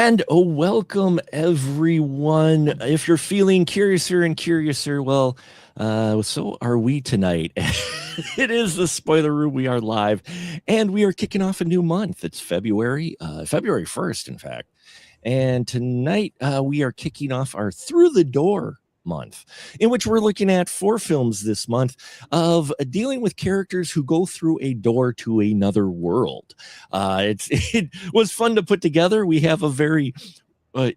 And welcome everyone. If you're feeling curiouser and curiouser, well, so are we tonight. It is the Spoiler Room. We are live, and we are kicking off a new month. It's February 1st, in fact. And tonight we are kicking off our Through the Door month, in which we're looking at 4 films this month of dealing with characters who go through a door to another world. It was fun to put together. We have a very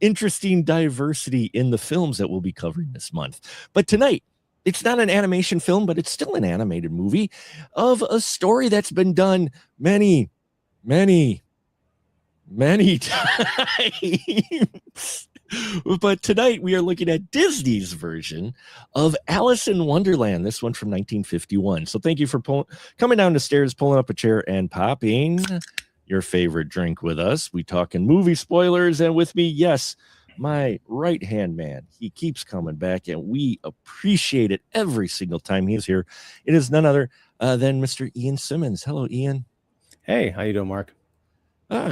interesting diversity in the films that we'll be covering this month. But tonight, it's not an animation film, but it's still an animated movie of a story that's been done many times. But tonight we are looking at Disney's version of Alice in Wonderland, this one from 1951. So thank you for coming down the stairs, pulling up a chair, and popping your favorite drink with us. We talking movie spoilers, and with me, yes, my right-hand man. He keeps coming back, and we appreciate it every single time he's here. It is none other than Mr. Ian Simmons. Hello, Ian. Hey, how you doing, Mark?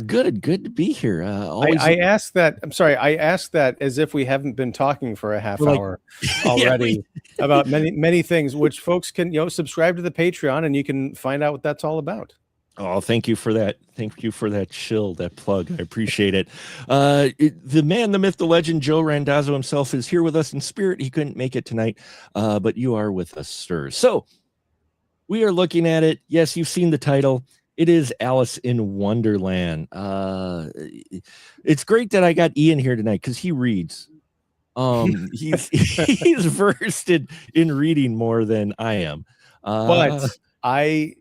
Good to be here. I asked that. I'm sorry. I asked that as if we haven't been talking for a half hour already about many things, which folks can subscribe to the Patreon and you can find out what that's all about. Oh, thank you for that. Thank you for that that plug. I appreciate it. The man, the myth, the legend, Joe Randazzo himself is here with us in spirit. He couldn't make it tonight, but you are with us, sir. So we are looking at it. Yes, you've seen the title. It is Alice in Wonderland. It's great that I got Ian here tonight because he reads. He's versed in reading more than I am. But I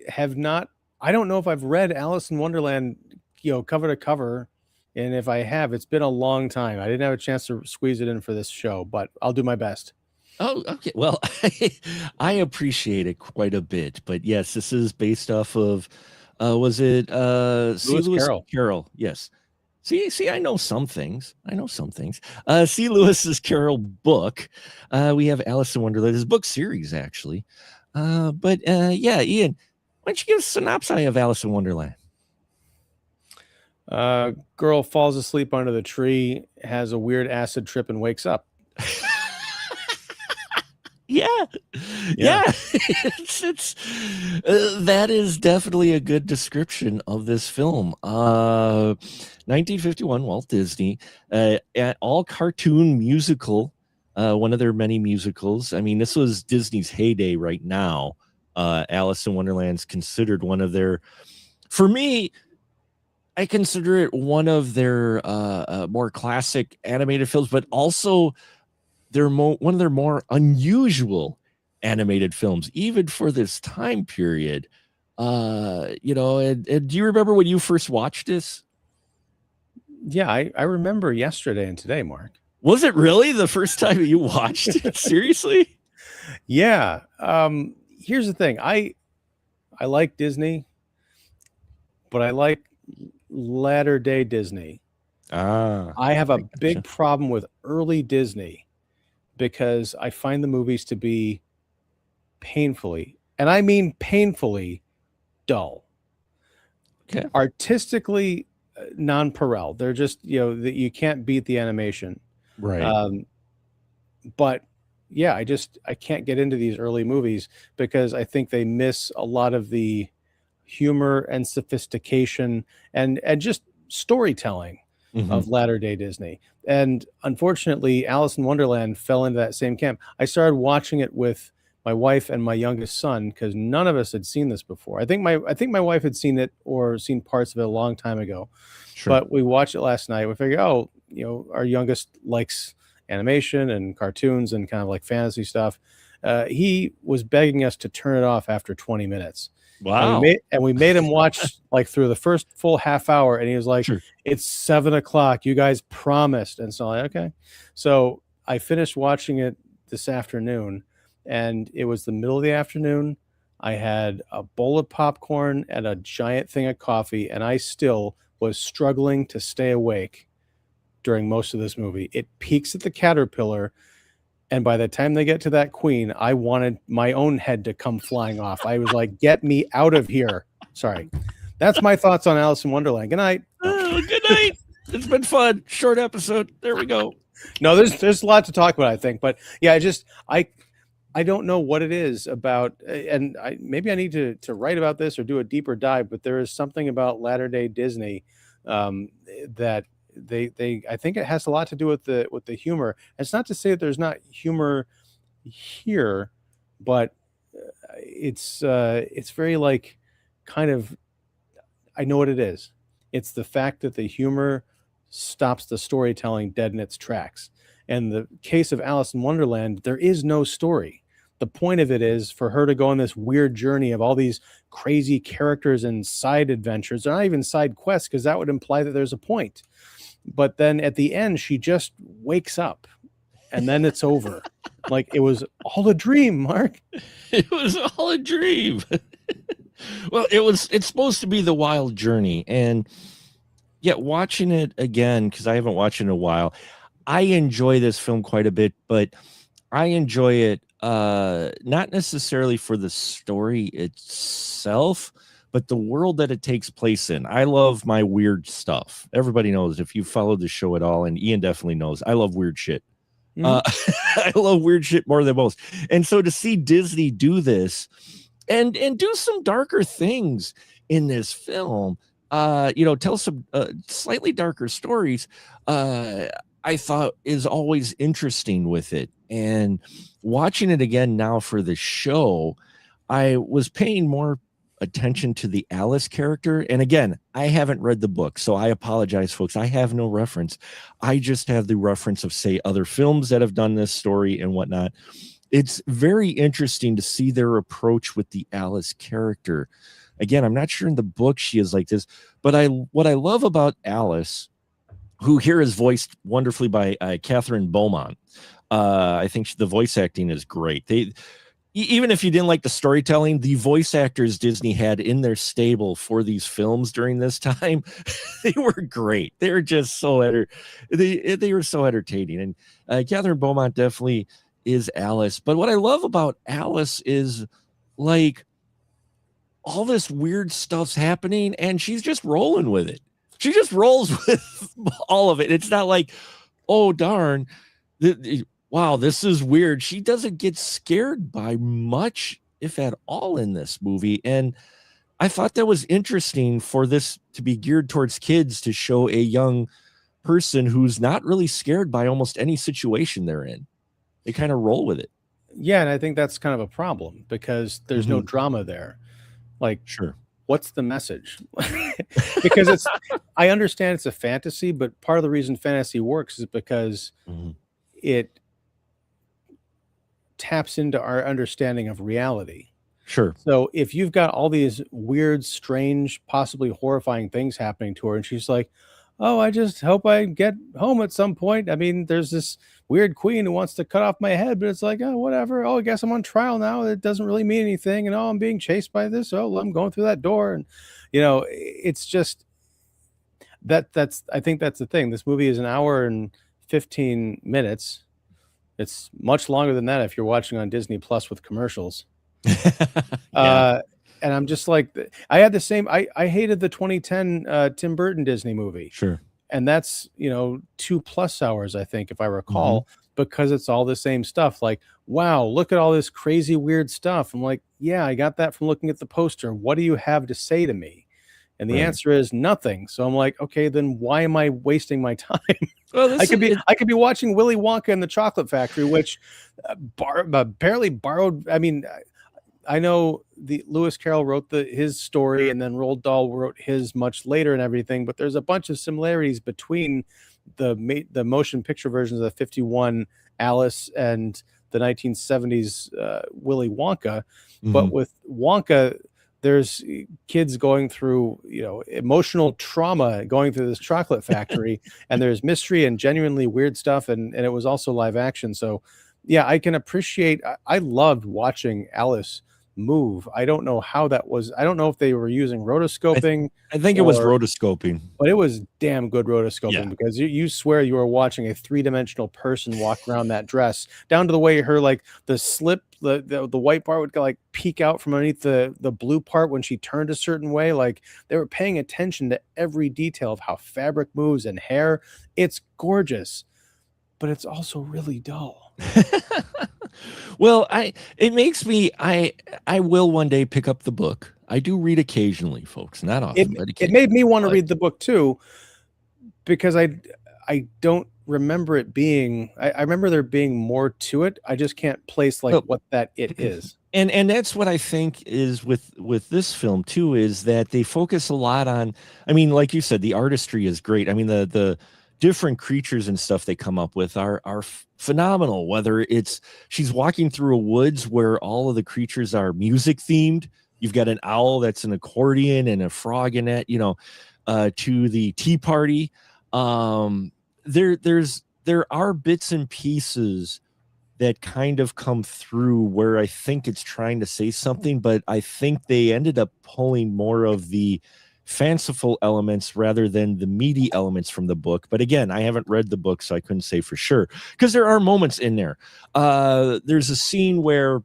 have not. I don't know if I've read Alice in Wonderland, cover to cover, and if I have, it's been a long time. I didn't have a chance to squeeze it in for this show, but I'll do my best. Oh, okay. Well, I appreciate it quite a bit, but yes, this is based off of, was it Lewis Carroll? Yes. See, I know some things. C. Lewis's Carroll book. We have Alice in Wonderland, his book series, actually. But yeah, Ian, why don't you give us a synopsis of Alice in Wonderland? Girl falls asleep under the tree, has a weird acid trip, and wakes up. Yeah. It's that is definitely a good description of this film. 1951, Walt Disney, all cartoon musical, one of their many musicals. I mean, this was Disney's heyday right now. Alice in Wonderland's considered one of their, for me, I consider it one of their more classic animated films, but also they're one of their more unusual animated films, even for this time period. And do you remember when you first watched this? Yeah, I remember yesterday and today, Mark. Was it really the first time you watched it? Seriously? Yeah. Here's the thing. I like Disney, but I like latter day Disney. I have a big problem with early Disney, because I find the movies to be painfully, and I mean painfully, dull. Okay. Artistically nonpareil. They're just, that you can't beat the animation. Right. But yeah, I can't get into these early movies because I think they miss a lot of the humor and sophistication and just storytelling of latter day Disney. And unfortunately, Alice in Wonderland fell into that same camp. I started watching it with my wife and my youngest son because none of us had seen this before. I think my wife had seen it or seen parts of it a long time ago. Sure. But we watched it last night. We figured, our youngest likes animation and cartoons and kind of like fantasy stuff. He was begging us to turn it off after 20 minutes. Wow. And we made him watch like through the first full half hour, and he was like, sure. It's 7:00. You guys promised. And so okay. So I finished watching it this afternoon, and it was the middle of the afternoon. I had a bowl of popcorn and a giant thing of coffee, and I still was struggling to stay awake during most of this movie. It peaks at the caterpillar, and by the time they get to that queen, I wanted my own head to come flying off. I was like, get me out of here. Sorry. That's my thoughts on Alice in Wonderland. Good night. Oh, good night. It's been fun. Short episode. There we go. No, there's a lot to talk about, I think, but yeah, I don't know what it is about, and maybe I need to write about this or do a deeper dive. But there is something about latter day Disney that they I think it has a lot to do with the humor. And it's not to say that there's not humor here, but it's very like kind of, I know what it is. It's the fact that the humor stops the storytelling dead in its tracks. In the case of Alice in Wonderland, there is no story. The point of it is for her to go on this weird journey of all these crazy characters and side adventures. They're not even side quests, because that would imply that there's a point. But then at the end, she just wakes up and then it's over. Like it was all a dream, Mark. It was all a dream. Well, it's supposed to be the wild journey. And yet watching it again, because I haven't watched it in a while, I enjoy this film quite a bit, but I enjoy it not necessarily for the story itself, but the world that it takes place in. I love my weird stuff. Everybody knows, if you followed the show at all, and Ian definitely knows, I love weird shit. I love weird shit more than most. And so to see Disney do this and do some darker things in this film, tell some slightly darker stories, I thought is always interesting with it. And watching it again now for the show, I was paying more attention to the Alice character. And again, I haven't read the book, so I apologize, folks. I have no reference. I just have the reference of, say, other films that have done this story and whatnot. It's very interesting to see their approach with the Alice character. Again, I'm not sure in the book she is like this, but what I love about Alice, who here is voiced wonderfully by Catherine Beaumont. I think the voice acting is great. Even if you didn't like the storytelling, the voice actors Disney had in their stable for these films during this time, they were great. They were just they were so entertaining. And Catherine Beaumont definitely is Alice. But what I love about Alice is, like, all this weird stuff's happening and she's just rolling with it. She just rolls with all of it. It's not like, oh, darn, wow, this is weird. She doesn't get scared by much, if at all, in this movie. And I thought that was interesting for this to be geared towards kids, to show a young person who's not really scared by almost any situation they're in. They kind of roll with it. Yeah, and I think that's kind of a problem because there's no drama there. Like, sure, what's the message? Because I understand it's a fantasy, but part of the reason fantasy works is because it taps into our understanding of reality. Sure. So if you've got all these weird, strange, possibly horrifying things happening to her, and she's like, oh, I just hope I get home at some point. I mean, there's this weird queen who wants to cut off my head, but it's like, oh, whatever. Oh, I guess I'm on trial now. It doesn't really mean anything. And oh, I'm being chased by this. Oh, I'm going through that door. And, it's just I think that's the thing. This movie is an hour and 15 minutes. It's much longer than that if you're watching on Disney Plus with commercials. Yeah. And I'm just like, I had the same, I hated the 2010 Tim Burton Disney movie. Sure. And that's, 2+ hours, I think, if I recall, because it's all the same stuff. Like, wow, look at all this crazy, weird stuff. I'm like, yeah, I got that from looking at the poster. What do you have to say to me? And the answer is nothing. So I'm like, okay, then why am I wasting my time? Well, I could be watching Willy Wonka and the Chocolate Factory, which barely borrowed. I mean, I know Lewis Carroll wrote his story, and then Roald Dahl wrote his much later and everything. But there's a bunch of similarities between the motion picture versions of the 51 Alice and the 1970s Willy Wonka. But with Wonka, there's kids going through, emotional trauma going through this chocolate factory, and there's mystery and genuinely weird stuff. And it was also live action. So yeah, I can appreciate, I loved watching Alice move. I don't know how that was. I don't know if they were using I, th- rotoscoping I think it was or, rotoscoping. but it was damn good Yeah. rotoscoping because you swear you were watching a three-dimensional person walk around that dress, down to the way her, like, the slip, the white part would like peek out from underneath the blue part when she turned a certain way. Like, they were paying attention to every detail of how fabric moves and hair. It's gorgeous, but it's also really dull. Well, it makes me I will one day pick up the book. I do read occasionally, folks, not It often, but it made occasionally. me want to But read the book too, because I don't remember it being. I remember there being more to it. I just can't place like well, what that it is. and that's what I think is with this film too, is that they focus a lot on, I mean, like you said, the artistry is great. I mean, the different creatures and stuff they come up with are phenomenal. Whether it's she's walking through a woods where all of the creatures are music themed. You've got an owl that's an accordion and a frog in it, to the tea party. There are bits and pieces that kind of come through where I think it's trying to say something, but I think they ended up pulling more of the fanciful elements rather than the meaty elements from the book. But again, I haven't read the book, so I couldn't say for sure, because there are moments in there. There's a scene where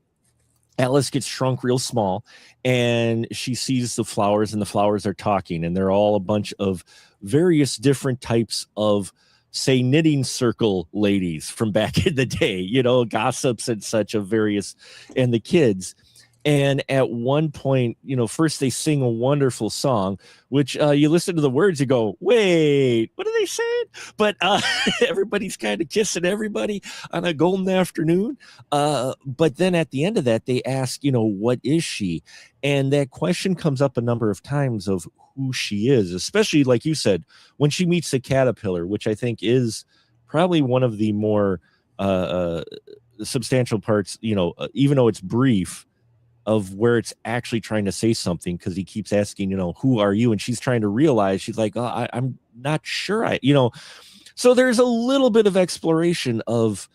Alice gets shrunk real small and she sees the flowers, and the flowers are talking, and they're all a bunch of various different types of, say, knitting circle ladies from back in the day, gossips and such of various, and the kids. And at one point, first they sing a wonderful song, which you listen to the words, you go, wait, what are they saying? But everybody's kind of kissing everybody on a golden afternoon. But then at the end of that, they ask, what is she? And that question comes up a number of times of who she is, especially like you said, when she meets the caterpillar, which I think is probably one of the more substantial parts, even though it's brief, of where it's actually trying to say something, because he keeps asking, who are you? And she's trying to realize, she's like, oh, I'm not sure. So there's a little bit of exploration of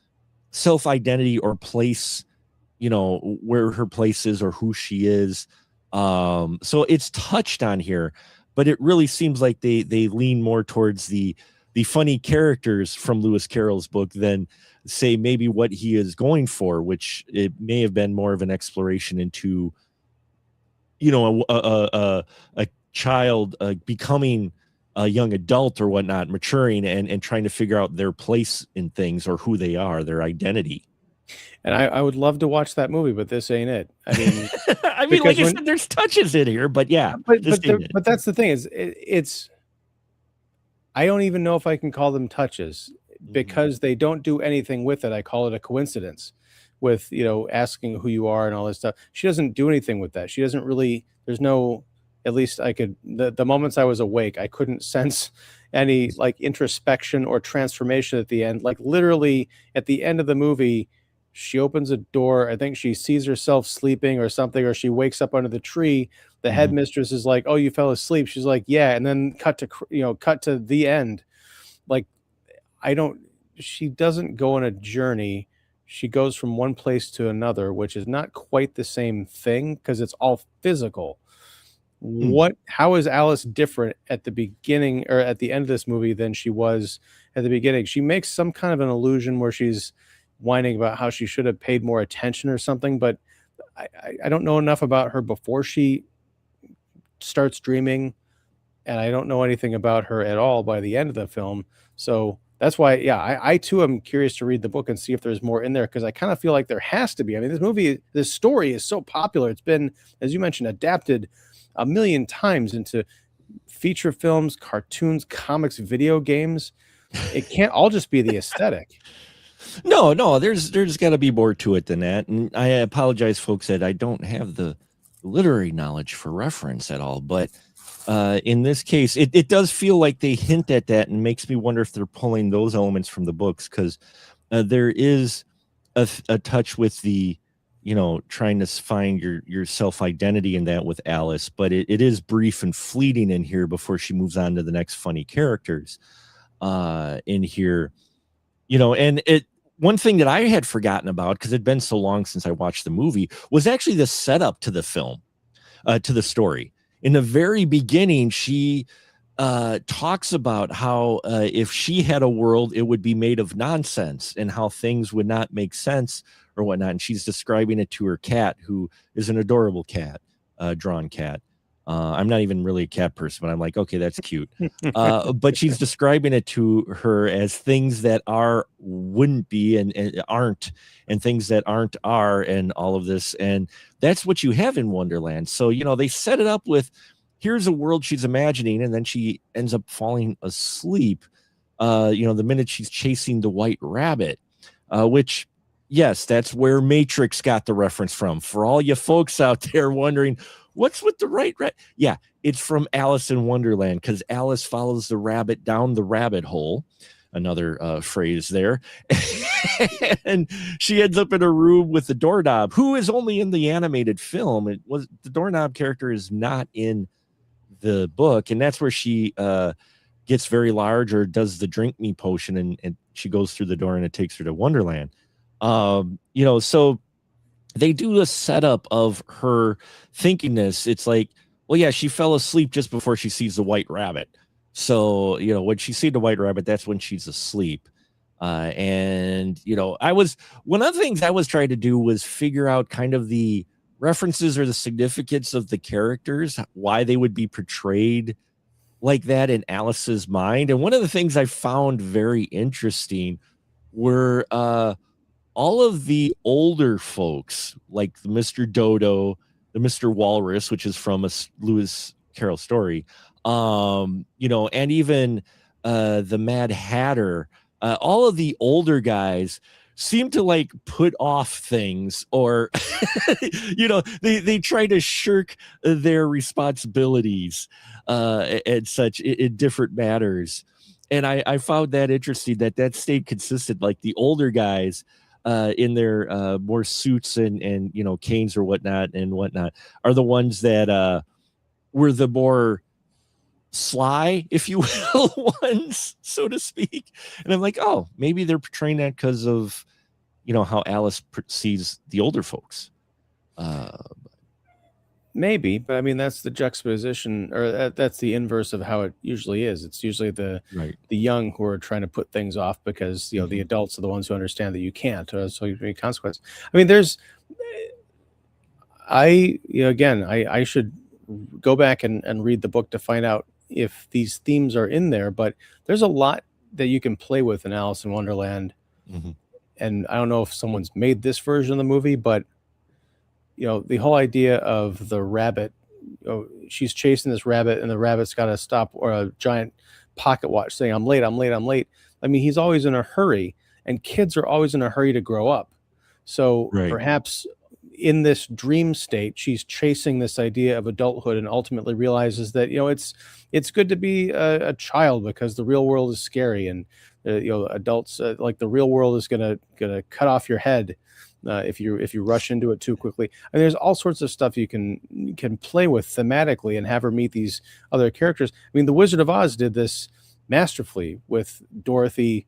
self-identity or place, where her place is or who she is. So it's touched on here, but it really seems like they lean more towards the funny characters from Lewis Carroll's book than, say, maybe what he is going for, which it may have been more of an exploration into, a child becoming a young adult or whatnot, maturing and trying to figure out their place in things, or who they are, their identity. And I would love to watch that movie, but this ain't it. I mean, I mean, like because I when said, there's touches in here, but yeah, but that's the thing is it's I don't even know if I can call them touches because they don't do anything with it. I call it a coincidence with, asking who you are and all this stuff. She doesn't do anything with that. She doesn't really, there's no, at least I could, the moments I was awake, I couldn't sense any like introspection or transformation at the end. Like literally at the end of the movie, she opens a door. I think she sees herself sleeping or something, or she wakes up under the tree. The Mhm. headmistress is like, "Oh, you fell asleep." She's like, "Yeah," and then cut to the end. Like, I don't. She doesn't go on a journey. She goes from one place to another, which is not quite the same thing because it's all physical. Hmm. How is Alice different at the beginning or at the end of this movie than she was at the beginning? She makes some kind of an illusion where she's whining about how she should have paid more attention or something, but I don't know enough about her before she starts dreaming, and I don't know anything about her at all by the end of the film. So that's why, yeah, I too am curious to read the book and see if there's more in there because I kind of feel like there has to be. I mean, this story is so popular. It's been, as you mentioned, adapted a million times into feature films, cartoons, comics, video games. It can't all just be the aesthetic. No, there's got to be more to it than that. And I apologize, folks, that I don't have the literary knowledge for reference at all. But in this case, it does feel like they hint at that, and makes me wonder if they're pulling those elements from the books, because there is a touch with the, trying to find your self identity in that with Alice, but it is brief and fleeting in here before she moves on to the next funny characters in here, and it one thing that I had forgotten about, because it'd been so long since I watched the movie, was actually the setup to the film, to the story. In the very beginning, she talks about how if she had a world, it would be made of nonsense and how things would not make sense or whatnot. And she's describing it to her cat, who is an adorable cat, drawn cat. I'm not even really a cat person, but I'm like, okay, that's cute. But she's describing it to her as things that are wouldn't be and aren't, and things that aren't are, and all of this. And that's what you have in Wonderland. So, they set it up with, here's a world she's imagining, and then she ends up falling asleep, the minute she's chasing the white rabbit, which, yes, that's where Matrix got the reference from. For all you folks out there wondering, what's with the right rabbit? Yeah, it's from Alice in Wonderland, because Alice follows the rabbit down the rabbit hole. Another phrase there. And she ends up in a room with the doorknob, who is only in the animated film. It was the doorknob character is not in the book, and that's where she gets very large, or does the drink me potion, and she goes through the door, and it takes her to Wonderland. So they do a setup of her thinking this. It's like, well, yeah, she fell asleep just before she sees the white rabbit. So, when she sees the white rabbit, that's when she's asleep. And one of the things I was trying to do was figure out kind of the references or the significance of the characters, why they would be portrayed like that in Alice's mind. And one of the things I found very interesting were all of the older folks, like the Mr. Dodo, the Mr. Walrus, which is from a Lewis Carroll story, and even the Mad Hatter. All of the older guys seem to like put off things, or they try to shirk their responsibilities and such in different matters. And I found that interesting, that stayed consistent. Like the older guys in their more suits and canes or whatnot are the ones that were the more sly, if you will, ones, so to speak. And I'm like, oh, maybe they're portraying that because of how Alice sees the older folks. Maybe, but I mean that's the juxtaposition, or that's the inverse of how it usually is. It's usually the young who are trying to put things off because the adults are the ones who understand that you can't, so you make consequence. I mean, I should go back and read the book to find out if these themes are in there, but there's a lot that you can play with in Alice in Wonderland. And I don't know if someone's made this version of the movie, but the whole idea of the rabbit, she's chasing this rabbit, and the rabbit's got to stop, or a giant pocket watch saying, I'm late, I'm late, I'm late. I mean, he's always in a hurry, and kids are always in a hurry to grow up. So perhaps in this dream state, she's chasing this idea of adulthood, and ultimately realizes that it's good to be a child, because the real world is scary, and adults, like the real world is gonna cut off your head if you rush into it too quickly. I mean, there's all sorts of stuff you can play with thematically and have her meet these other characters. I mean, The Wizard of Oz did this masterfully with Dorothy,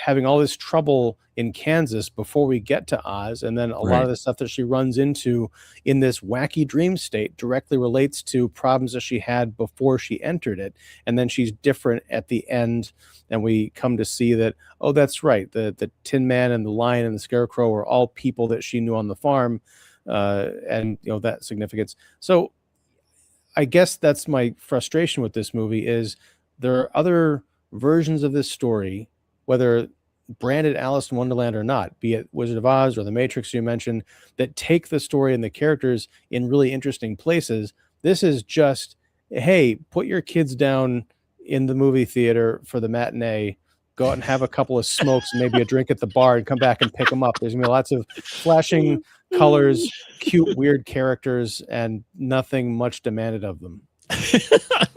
having all this trouble in Kansas before we get to Oz. And then a lot of the stuff that she runs into in this wacky dream state directly relates to problems that she had before she entered it. And then she's different at the end. And we come to see that, oh, that's right. The Tin Man and the Lion and the Scarecrow are all people that she knew on the farm. And that significance. So I guess that's my frustration with this movie, is there are other versions of this story, whether branded Alice in Wonderland or not, be it Wizard of Oz or The Matrix you mentioned, that take the story and the characters in really interesting places. This is just, hey, put your kids down in the movie theater for the matinee, go out and have a couple of smokes and maybe a drink at the bar, and come back and pick them up. There's gonna be lots of flashing colors, cute, weird characters, and nothing much demanded of them.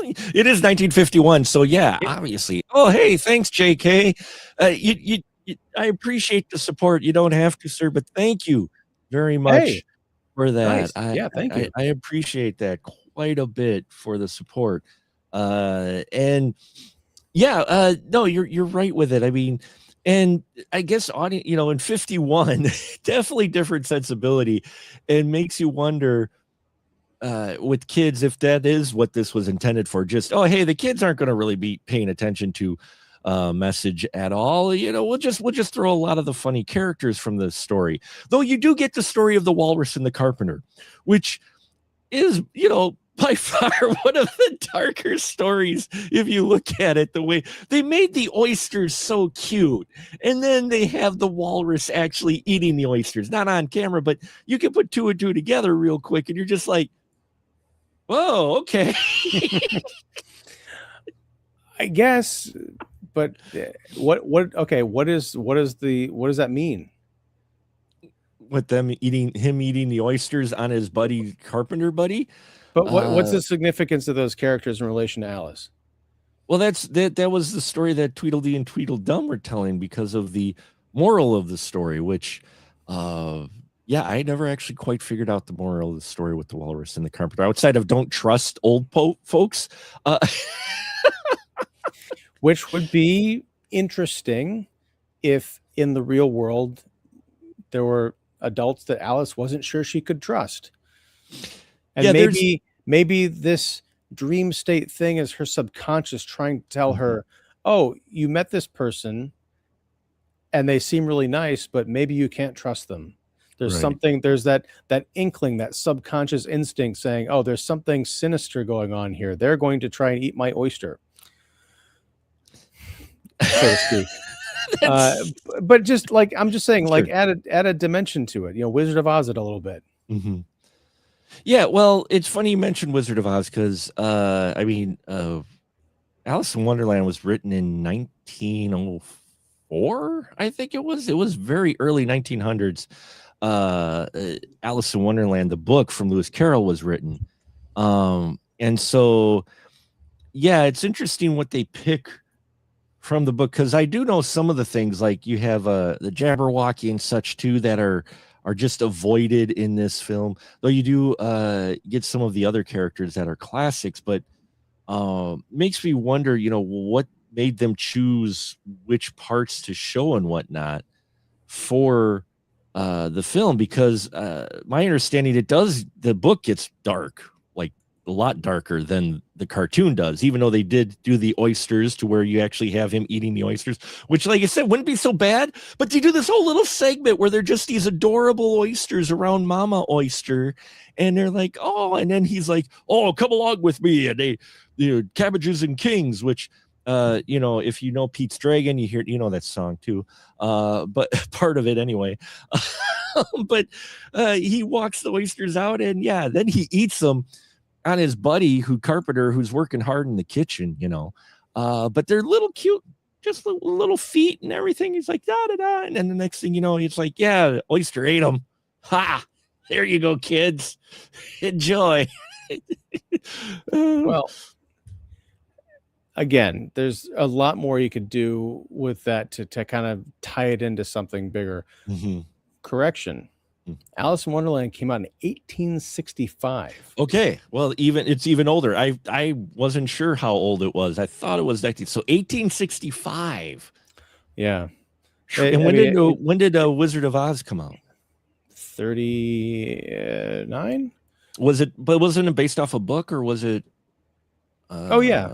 It is 1951, so yeah, obviously. Oh, hey, thanks, JK. I appreciate the support. You don't have to, sir, but thank you very much for that. Nice. Thank you. I appreciate that quite a bit for the support. And yeah, no, you're right with it. I mean, And I guess audience, in 51, definitely different sensibility, and makes you wonder with kids if that is what this was intended for. Just, oh, hey, the kids aren't going to really be paying attention to message at all. We'll just throw a lot of the funny characters from the story. Though you do get the story of the walrus and the carpenter, which is, by far one of the darker stories if you look at it. The way they made the oysters so cute, and then they have the walrus actually eating the oysters, not on camera, but you can put two and two together real quick, and you're just like, whoa, okay. I guess, but what does that mean? With him eating the oysters on his buddy carpenter buddy. But what's the significance of those characters in relation to Alice? Well, that was the story that Tweedledee and Tweedledum were telling, because of the moral of the story, which I never actually quite figured out the moral of the story with the walrus and the carpenter, outside of don't trust old folks. Which would be interesting if in the real world there were adults that Alice wasn't sure she could trust. And maybe this dream state thing is her subconscious trying to tell her, oh, you met this person and they seem really nice, but maybe you can't trust them. There's something, there's that inkling, that subconscious instinct saying, oh, there's something sinister going on here. They're going to try and eat my oyster, so to speak. But just like, I'm just saying, like, add a dimension to it, Wizard of Oz it a little bit. Mm-hmm. Yeah, well, it's funny you mentioned Wizard of Oz, because Alice in Wonderland was written in 1904, I think it was. It was very early 1900s. Alice in Wonderland, the book from Lewis Carroll, was written. And so, yeah, it's interesting what they pick from the book, because I do know some of the things, like you have the Jabberwocky and such too, that are just avoided in this film, though you do get some of the other characters that are classics. But makes me wonder, what made them choose which parts to show and whatnot for the film, because my understanding, the book gets dark, like a lot darker than the cartoon does, even though they did do the oysters to where you actually have him eating the oysters, which, like I said, wouldn't be so bad. But they do this whole little segment where they're just these adorable oysters around Mama Oyster, and they're like, oh, and then he's like, oh, come along with me, and they, Cabbages and Kings, which if you know Pete's Dragon, you know that song too, but part of it anyway. But he walks the oysters out, and then he eats them on his buddy Carpenter, who's working hard in the kitchen, but they're little cute, just little feet and everything. He's like, da da da, and then the next thing you know, he's like, yeah, oyster ate them. Ha! There you go, kids. Enjoy. Well, again, there's a lot more you could do with that to kind of tie it into something bigger. Mm-hmm. Correction. Alice in Wonderland came out in 1865. Okay, well, it's even older. I wasn't sure how old it was. I thought it was 19. So 1865. Yeah. And when did Wizard of Oz come out? 39. Was it? But wasn't it based off a book, or was it? Oh yeah.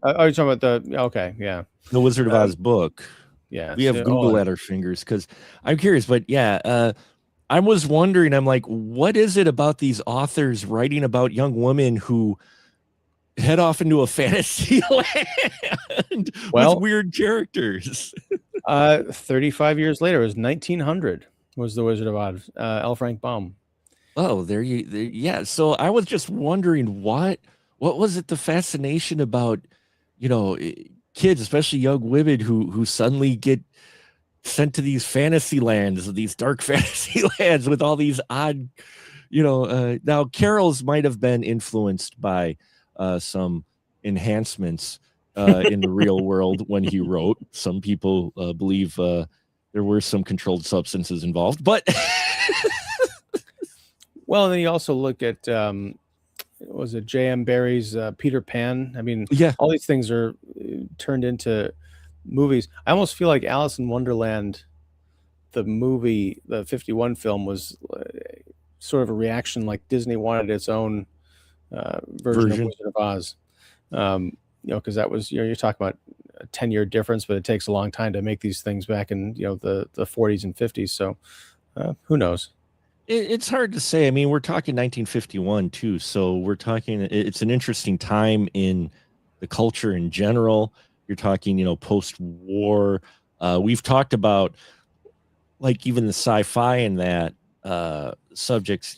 Are you talking about the Wizard of Oz book? Yeah, we have Google at our fingers, because I'm curious. But I was wondering, I'm like, what is it about these authors writing about young women who head off into a fantasy land with weird characters? 35 years later, it was 1900, was The Wizard of Oz, L. Frank Baum. Oh, yeah. So I was just wondering, what was it, the fascination about, kids, especially young women who suddenly get sent to these fantasy lands, these dark fantasy lands with all these odd, now Carol's might have been influenced by some enhancements in the real world when he wrote. Some people believe there were some controlled substances involved, but well, and then you also look at was it J.M. Barrie's Peter Pan? I mean, yeah, all these things are turned into movies. I almost feel like Alice in Wonderland, the movie, the 51 film, was sort of a reaction, like Disney wanted its own version of Version. Wizard of Oz. Because that was, you're talking about a 10-year difference, but it takes a long time to make these things back in, the 40s and 50s. So who knows? It's hard to say. I mean, we're talking 1951 too, so we're talking. It's an interesting time in the culture in general. You're talking, post-war. We've talked about like even the sci-fi and that subjects.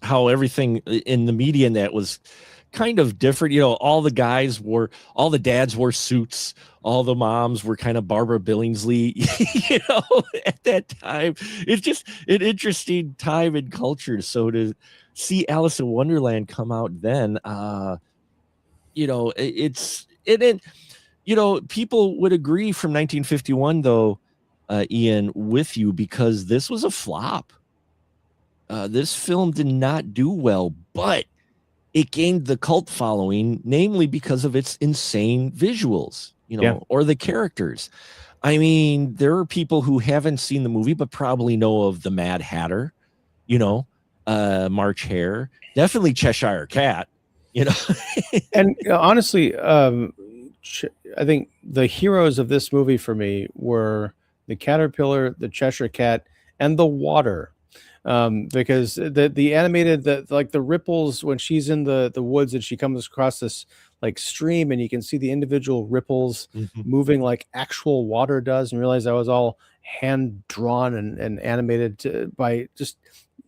How everything in the media and that was kind of different. All the dads wore suits, all the moms were kind of Barbara Billingsley, at that time. It's just an interesting time in culture. So to see Alice in Wonderland come out then, people would agree from 1951 though, Ian, with you, because this was a flop. This film did not do well, but it gained the cult following, namely because of its insane visuals, or the characters. I mean, there are people who haven't seen the movie, but probably know of the Mad Hatter, March Hare, definitely Cheshire Cat, And honestly, I think the heroes of this movie for me were the caterpillar, the Cheshire Cat, and the water. Because the animated, the ripples when she's in the woods and she comes across this like stream, and you can see the individual ripples moving like actual water does, and realize that was all hand drawn and animated by just,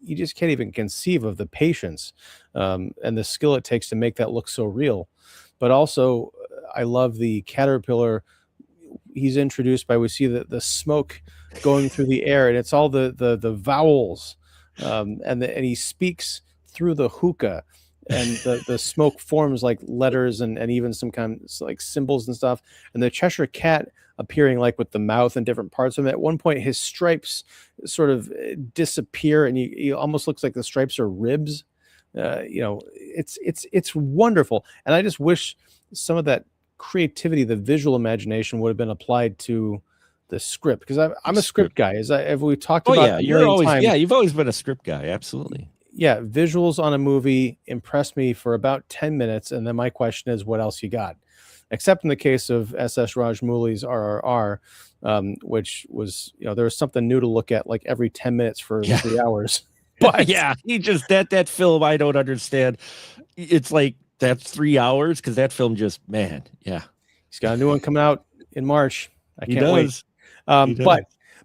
you just can't even conceive of the patience and the skill it takes to make that look so real. But also, I love the caterpillar. He's introduced by, we see the smoke going through the air, and it's all the vowels, and he speaks through the hookah, and the smoke forms like letters and even some kind of like symbols and stuff. And the Cheshire Cat appearing like with the mouth and different parts of him. At one point, his stripes sort of disappear, and he almost looks like the stripes are ribs. It's wonderful, and I just wish some of that creativity, the visual imagination, would have been applied to the script, because I'm a script guy. Have we talked about? Yeah, you've always been a script guy. Absolutely. Yeah, visuals on a movie impress me for about 10 minutes, and then my question is, what else you got? Except in the case of S.S. Rajamouli's RRR, which was, there was something new to look at like every 10 minutes for 3 hours. But yeah, he just that film, I don't understand. It's like that's 3 hours, because that film just, man, yeah. He's got a new one coming out in March. I can't wait.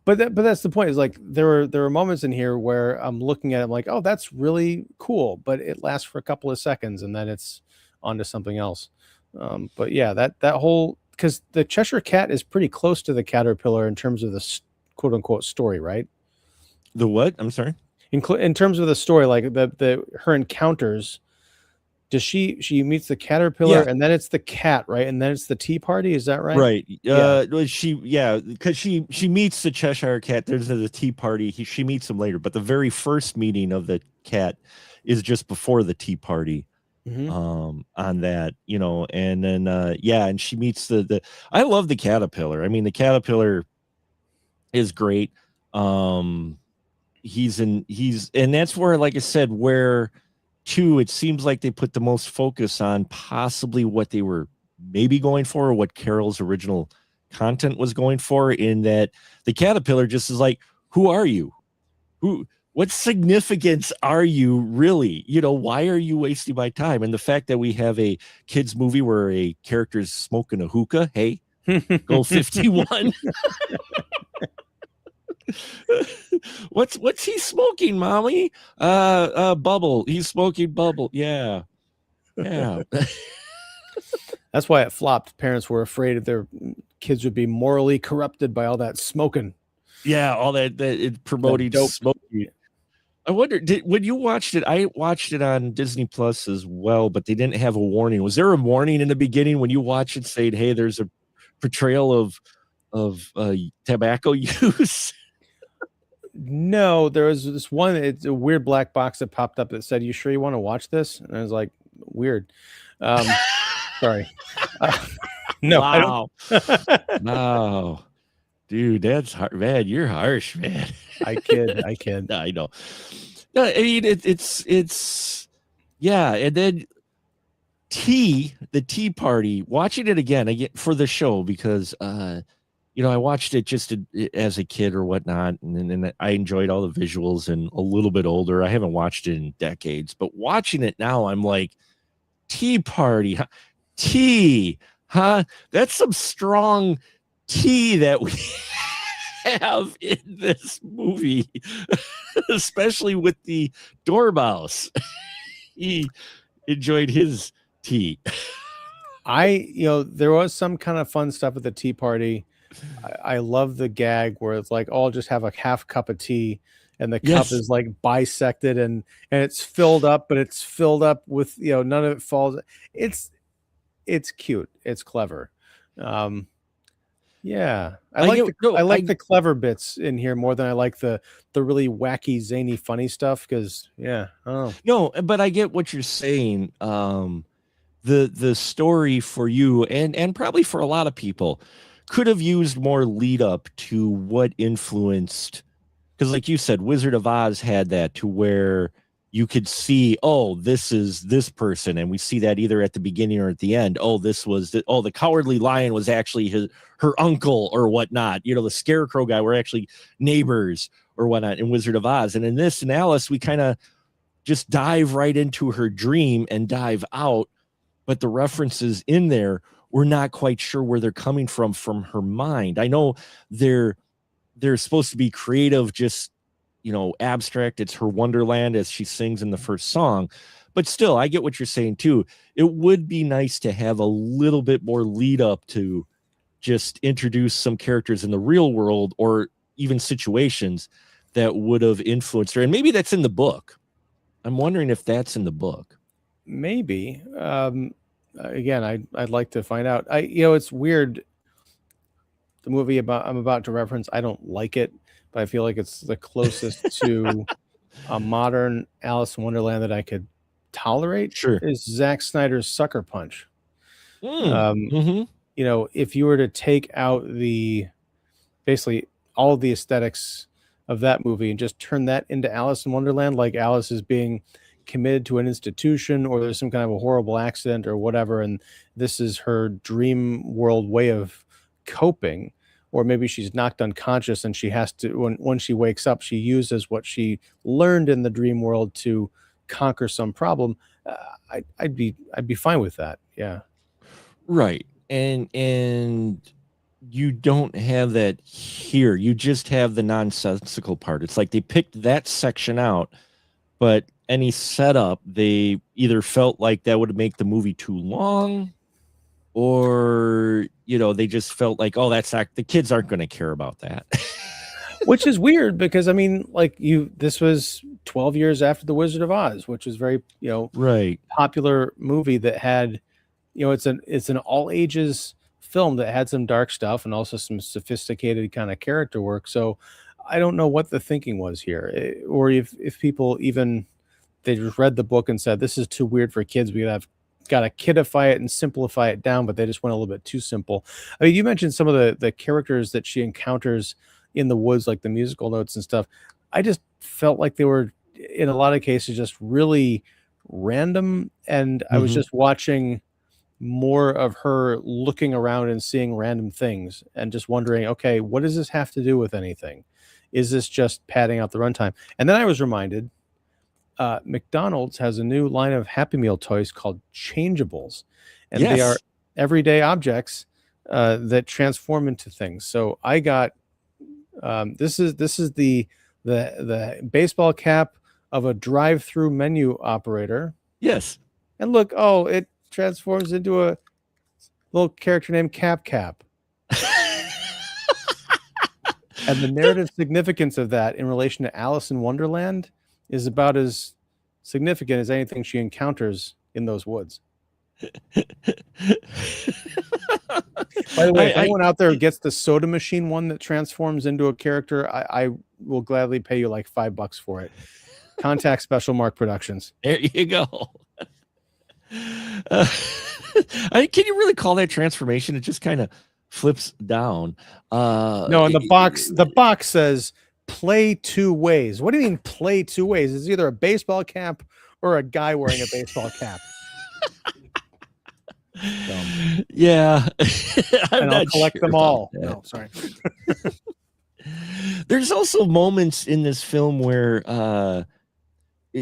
But that's the point, is like there were moments in here where I'm looking at it, I'm like, oh, that's really cool, but it lasts for a couple of seconds and then it's on to something else. But yeah, that whole, because the Cheshire Cat is pretty close to the caterpillar in terms of the quote unquote story, right? The what? I'm sorry. In terms of the story, like her encounters. Does she meets the caterpillar, and then it's the cat, right? And then it's the tea party. Is that right? Right. Because she meets the Cheshire Cat. There's the tea party. She meets him later, but the very first meeting of the cat is just before the tea party. On that, and then and she meets the I love the caterpillar. I mean, the caterpillar is great. And that's where, like I said, where too, it seems like they put the most focus on possibly what they were maybe going for, or what Carol's original content was going for, in that the caterpillar just is like, who are you? What significance are you really? Why are you wasting my time? And the fact that we have a kids movie where a character is smoking a hookah, hey, go 51. What's he smoking, mommy? Bubble. He's smoking bubble. Yeah. That's why it flopped. Parents were afraid that their kids would be morally corrupted by all that smoking. Yeah, all that it promoting smoking. I wonder, when you watched it, I watched it on Disney Plus as well, but they didn't have a warning. Was there a warning in the beginning when you watch it saying, hey, there's a portrayal of tobacco use? No, there was this one. It's a weird black box that popped up that said, "You sure you want to watch this?" And I was like, "Weird." Sorry. No, I Wow. don't. Wow. Dude, that's hard. Man, you're harsh, man. I kid. I kid. I know. No, I mean, yeah. And then the tea party, watching it again, I get for the show because, I watched it just as a kid or whatnot. And then I enjoyed all the visuals and a little bit older. I haven't watched it in decades, but watching it now, I'm like, tea party, huh? Tea, huh? That's some strong tea that we have in this movie, especially with the Dormouse. He enjoyed his tea. There was some kind of fun stuff at the tea party. I love the gag where it's like, oh, I'll just have a half cup of tea, and the cup Yes. is like bisected and it's filled up, but it's filled up with none of it falls. It's cute. It's clever. Um, yeah, I like the clever bits in here more than I like the really wacky, zany, funny stuff. Because oh no, but I get what you're saying. The story for you and probably for a lot of people could have used more lead up to what influenced, because like you said, Wizard of Oz had that to where you could see, oh, this is this person, and we see that either at the beginning or at the end. Oh, the Cowardly Lion was actually her uncle or whatnot. The Scarecrow guy were actually neighbors or whatnot in Wizard of Oz. And in this, in Alice, we kind of just dive right into her dream and dive out, but the references in there, we're not quite sure where they're coming from her mind. I know they're supposed to be creative, just abstract. It's her Wonderland as she sings in the first song, but still, I get what you're saying too. It would be nice to have a little bit more lead up to just introduce some characters in the real world or even situations that would have influenced her, and maybe that's in the book. I'm wondering if that's in the book. maybe. Again, I'd like to find out. It's weird. The movie I'm about to reference, I don't like it, but I feel like it's the closest to a modern Alice in Wonderland that I could tolerate Sure. is Zack Snyder's Sucker Punch. Um, Mm-hmm. if you were to take out basically all of the aesthetics of that movie and just turn that into Alice in Wonderland, like Alice is being committed to an institution or there's some kind of a horrible accident or whatever, and this is her dream world way of coping, or maybe she's knocked unconscious and she has to when she wakes up she uses what she learned in the dream world to conquer some problem. I'd be fine with that. Yeah. Right. And you don't have that here. You just have the nonsensical part. It's like they picked that section out, but any setup, they either felt like that would make the movie too long, or they just felt like, oh, that's not, the kids aren't going to care about that. Which is weird because I mean, like this was 12 years after The Wizard of Oz, which was very, Right. popular movie that had, it's an all ages film that had some dark stuff and also some sophisticated kind of character work. So I don't know what the thinking was here, or if people even they just read the book and said this is too weird for kids. We got to kidify it and simplify it down, but they just went a little bit too simple. I mean, you mentioned some of the characters that she encounters in the woods, like the musical notes and stuff. I just felt like they were in a lot of cases just really random, and I was Mhm. just watching more of her looking around and seeing random things and just wondering, okay, what does this have to do with anything? Is this just padding out the runtime? And then I was reminded McDonald's has a new line of Happy Meal toys called Changeables, and they are Yes. everyday objects that transform into things. So I got this is the baseball cap of a drive-through menu operator, Yes. and look, oh, it transforms into a little character named Cap Cap. And the narrative significance of that in relation to Alice in Wonderland is about as significant as anything she encounters in those woods. By the way, if I anyone out there gets the soda machine one that transforms into a character, I will gladly pay you like $5 for it. Contact Special Mark Productions. There you go. Uh, Can you really call that transformation? It just kind of flips down. No, and the box says play two ways. What do you mean play two ways? It's either a baseball cap or a guy wearing a baseball cap. Yeah, I'm And I'll not collect sure them about all. that. No, sorry. There's also moments in this film where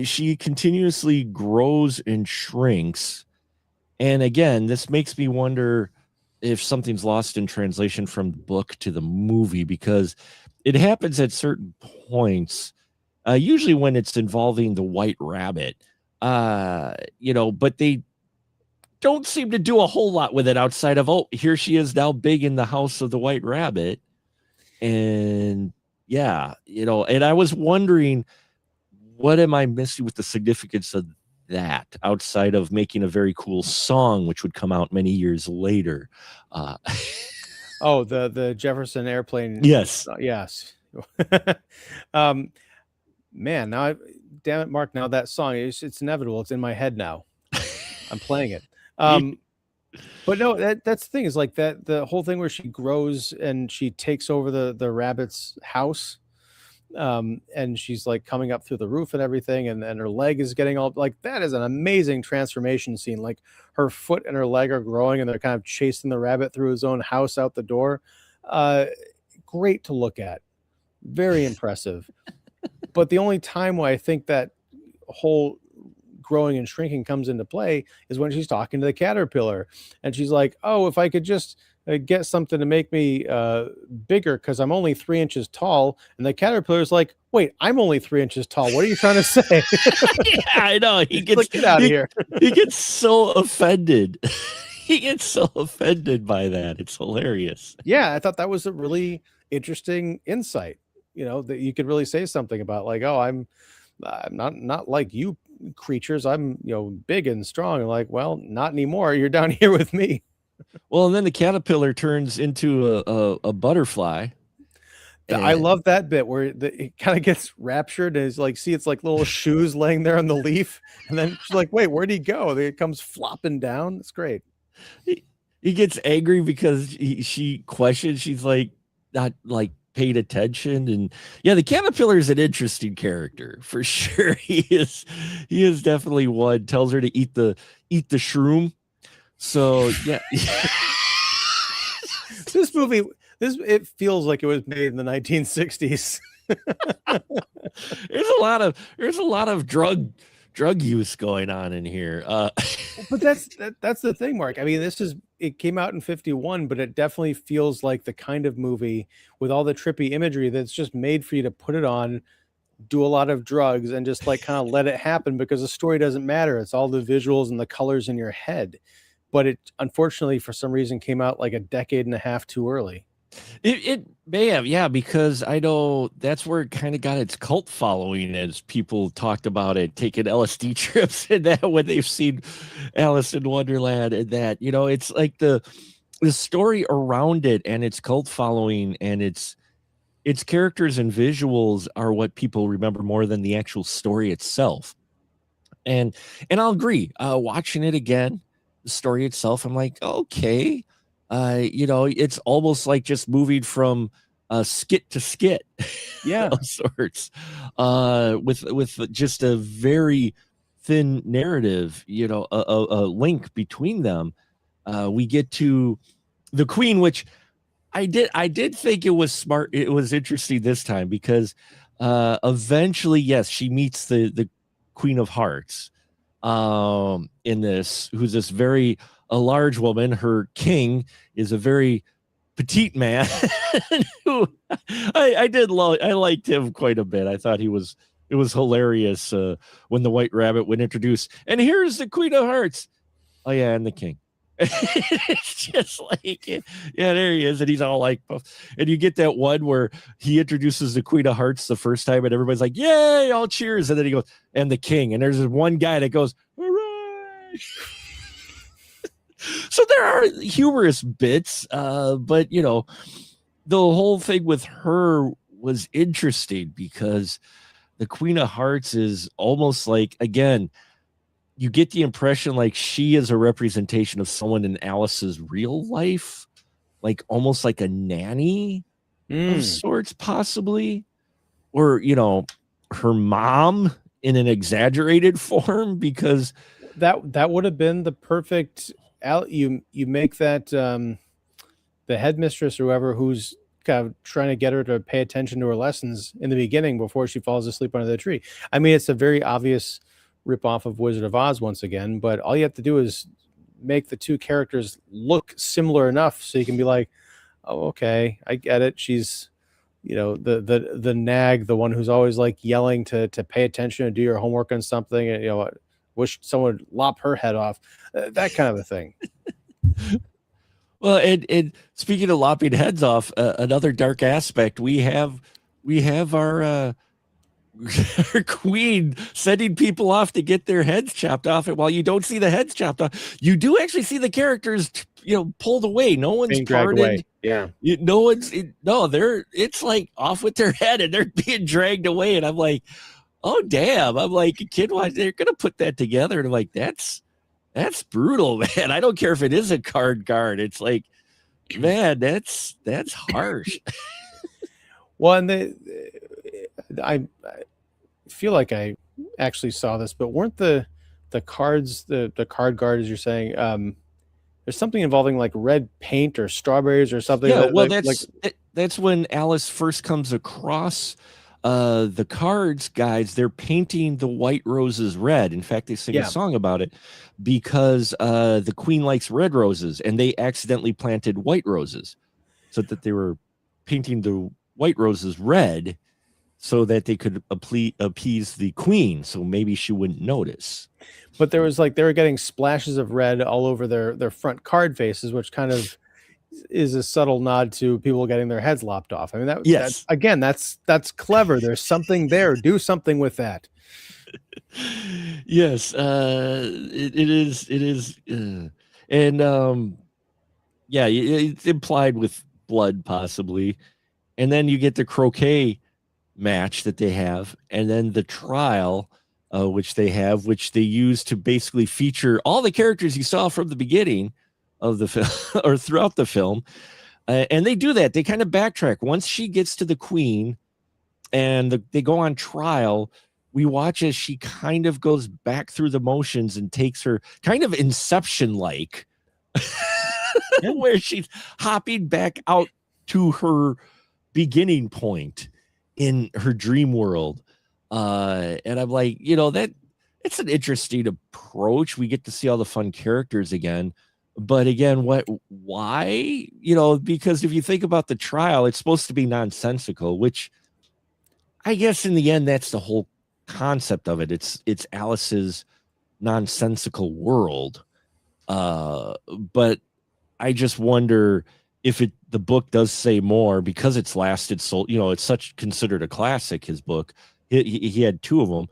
she continuously grows and shrinks. And again, this makes me wonder if something's lost in translation from the book to the movie, because it happens at certain points, usually when it's involving the White Rabbit. But they don't seem to do a whole lot with it outside of, oh, here she is now big in the house of the White Rabbit. And yeah, and I was wondering, what am I missing with the significance of that outside of making a very cool song, which would come out many years later? Oh, the Jefferson Airplane. Yes. Yes. Man, now damn it, Mark. Now that song it's inevitable. It's in my head now. I'm playing it. But no, that's the thing is like that the whole thing where she grows and she takes over the rabbit's house. And she's like coming up through the roof and everything, and her leg is getting all like that is an amazing transformation scene. Like her foot and her leg are growing and they're kind of chasing the rabbit through his own house out the door. Great to look at, very impressive. But the only time why I think that whole growing and shrinking comes into play is when she's talking to the caterpillar and she's like, oh, if I could just get something to make me bigger because I'm only 3 inches tall. And the caterpillar's like, wait, I'm only 3 inches tall. What are you trying to say? Yeah, I know. He gets like, get out of here. He gets so offended. He gets so offended by that. It's hilarious. Yeah, I thought that was a really interesting insight. That you could really say something about like, oh, I'm not like you creatures. I'm big and strong. And like, well, not anymore. You're down here with me. Well, and then the caterpillar turns into a butterfly. I love that bit where it kind of gets raptured and is like, see, it's like little shoes laying there on the leaf. And then she's like, wait, where'd he go? It comes flopping down. It's great. He gets angry because she questions. She's like, not like paid attention. And yeah, the caterpillar is an interesting character for sure. He is definitely one. Tells her to eat the shroom. So yeah. This movie, it feels like it was made in the 1960s. There's a lot of drug use going on in here. But that's the thing, Mark. I mean, it came out in 51, but it definitely feels like the kind of movie with all the trippy imagery that's just made for you to put it on, do a lot of drugs, and just like kind of let it happen because the story doesn't matter. It's all the visuals and the colors in your head. But it unfortunately, for some reason, came out like a decade and a half too early. It may have, yeah, because I know that's where it kind of got its cult following as people talked about it, taking LSD trips and that when they've seen Alice in Wonderland and that, it's like the story around it and its cult following and its characters and visuals are what people remember more than the actual story itself. And I'll agree, watching it again, the story itself, I'm like, okay, it's almost like just moving from skit to skit, Yeah, of sorts, with just a very thin narrative, a link between them. We get to the Queen, which I did think it was smart. It was interesting this time because eventually, yes, she meets the Queen of Hearts in this, who's this a large woman. Her king is a very petite man who I liked him quite a bit. I thought it was hilarious when the White Rabbit would introduce, and here's the Queen of Hearts. Oh yeah, and the king. It's just like, yeah, there he is, and he's all like, and you get that one where he introduces the Queen of Hearts the first time, and everybody's like, yay, all cheers, and then he goes, and the king, and there's this one guy that goes, hooray. So there are humorous bits, but the whole thing with her was interesting because the Queen of Hearts is almost like, again, you get the impression like she is a representation of someone in Alice's real life, like almost like a nanny of Mm. sorts, possibly, or her mom in an exaggerated form, because That would have been the perfect you make that the headmistress or whoever who's kind of trying to get her to pay attention to her lessons in the beginning before she falls asleep under the tree. I mean, it's a very obvious ripoff of Wizard of Oz once again, but all you have to do is make the two characters look similar enough so you can be like, oh, okay, I get it. She's, the nag, the one who's always like yelling to pay attention and do your homework on something, and wish someone would lop her head off, that kind of a thing. well, and speaking of lopping heads off, another dark aspect, we have our our queen sending people off to get their heads chopped off, and while you don't see the heads chopped off, you do actually see the characters pulled away. No one's Being dragged away. pardoned. Yeah. They're it's like off with their head and they're being dragged away, and I'm like, oh damn. I'm like, kid wise, they're gonna put that together, and I'm like, that's brutal, man. I don't care if it is a card guard. It's like, man, that's harsh. Well, and I feel like I actually saw this, but weren't the cards, the card guard, as you're saying, there's something involving like red paint or strawberries or something. Yeah, well, like, that's when Alice first comes across the cards guys. They're painting the white roses red. In fact, they sing a song about it because the queen likes red roses, and they accidentally planted white roses, so that they were painting the white roses red so that they could appease the queen, so maybe she wouldn't notice. But there was like they were getting splashes of red all over their front card faces, which kind of is a subtle nod to people getting their heads lopped off. I mean, Yes. that's clever. There's something there. Do something with that. Yes, it is, and yeah, it's implied with blood possibly, and then you get the croquet match that they have, and then the trial, which they use to basically feature all the characters you saw from the beginning of the film or throughout the film. And they do that. They kind of backtrack. Once she gets to the queen and they go on trial, we watch as she kind of goes back through the motions and takes her kind of Inception-like, where she's hopping back out to her beginning point in her dream world. And I'm like, that it's an interesting approach. We get to see all the fun characters again. But again, why? Because if you think about the trial, it's supposed to be nonsensical, which I guess in the end, that's the whole concept of it. It's Alice's nonsensical world. But I just wonder if the book does say more, because it's lasted so, it's such considered a classic, his book. He had two of them,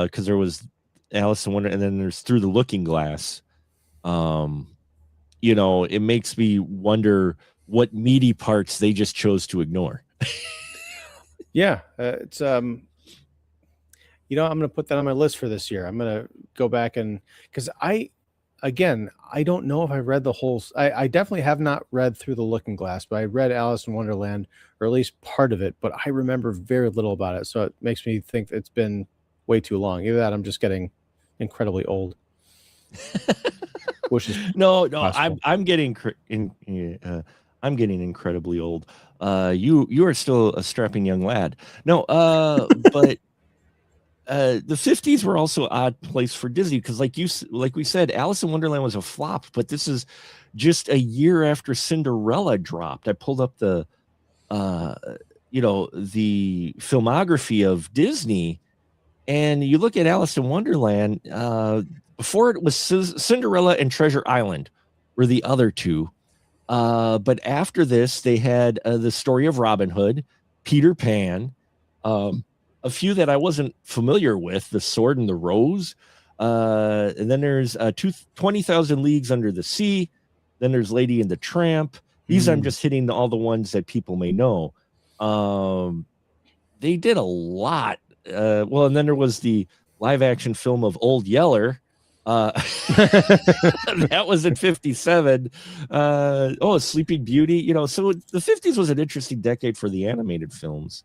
because there was Alice in Wonder, and then there's Through the Looking Glass. It makes me wonder what meaty parts they just chose to ignore. Yeah, it's I'm going to put that on my list for this year. I'm going to go back because I don't know if I read the whole. I definitely have not read Through the Looking Glass, but I read Alice in Wonderland, or at least part of it. But I remember very little about it, so it makes me think it's been way too long. Either that, I'm just getting incredibly old. Which is no, I'm getting I'm getting incredibly old. You are still a strapping young lad. No, but. The 50s were also an odd place for Disney, because like we said, Alice in Wonderland was a flop, but this is just a year after Cinderella dropped. I pulled up the the filmography of Disney, and you look at Alice in Wonderland, before it was Cinderella and Treasure Island were the other two, but after this they had the Story of Robin Hood, Peter Pan, a few that I wasn't familiar with, The Sword and the Rose. And then there's 20,000 Leagues Under the Sea. Then there's Lady and the Tramp. These I'm just hitting all the ones that people may know. They did a lot. And then there was the live action film of Old Yeller, Uh, that was in 57. Sleeping Beauty. So the 50s was an interesting decade for the animated films,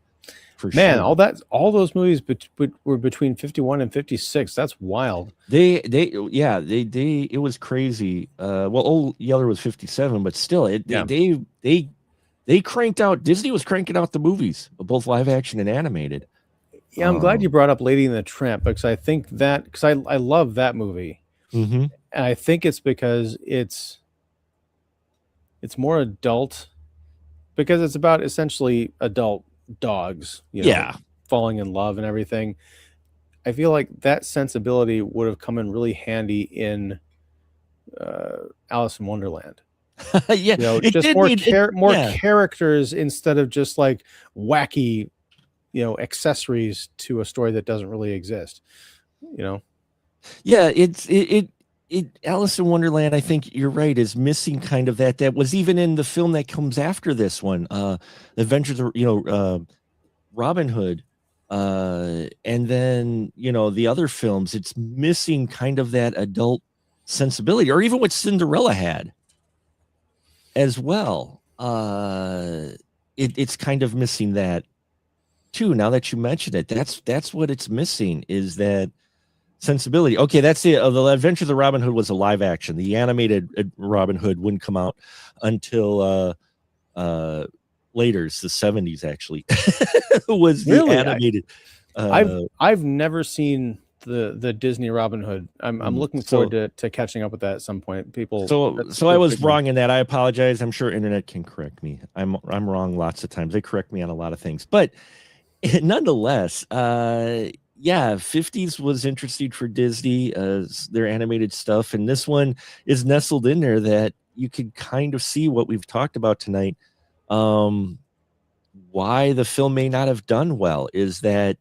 for Man, sure. all those movies were between 51 and 56. That's wild. It was crazy. Old Yeller was 57, but still, they cranked out. Disney was cranking out the movies, both live action and animated. Yeah, I'm glad you brought up Lady and the Tramp, because I think that, because I love that movie, Mm-hmm. and I think it's because it's more adult, because it's about essentially adult dogs, Yeah. falling in love and everything. I feel like that sensibility would have come in really handy in Alice in Wonderland. Yeah, it Just did more need it. more Yeah. characters instead of just like wacky, accessories to a story that doesn't really exist. Yeah, Alice in Wonderland, I think you're right, is missing kind of that was even in the film that comes after this one, Adventures of, Robin Hood, and then, the other films. It's missing kind of that adult sensibility, or even what Cinderella had as well. It's kind of missing that too. Now that you mention it, that's what it's missing, is that sensibility. Okay, that's the Adventures of Robin Hood was a live action. The animated Robin Hood wouldn't come out until later, the 70s actually. Was the Really, animated. I've never seen the Disney Robin Hood. I'm looking forward to catching up with that at some point. So I was wrong in that. I apologize. I'm sure internet can correct me. I'm wrong lots of times. They correct me on a lot of things, but nonetheless, 50s was interesting for Disney, their animated stuff, and this one is nestled in there that you could kind of see what we've talked about tonight. Why the film may not have done well is that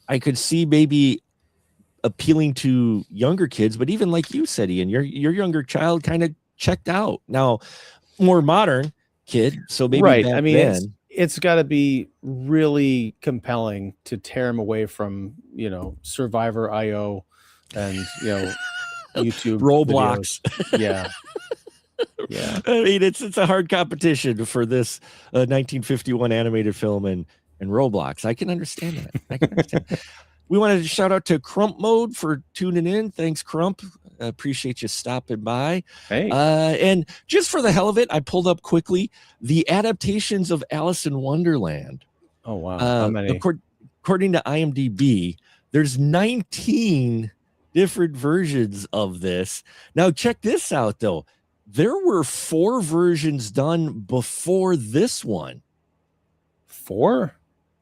I could see maybe appealing to younger kids, but even like you said, Ian, your younger child kind of checked out. Now, more modern kid, so maybe right. back I mean, then. it's got to be really compelling to tear him away from Survivor IO and YouTube Roblox. videos. Yeah. I mean, it's a hard competition for this 1951 animated film and Roblox. I can understand that. We wanted to shout out to Crump Mode for tuning in. Thanks, Crump. Appreciate you stopping by. Hey. And just for the hell of it, I pulled up quickly the adaptations of Alice in Wonderland. Oh, wow. How many? According to IMDb, there's 19 different versions of this. Now, check this out, though. There were 4 versions done before this one. 4?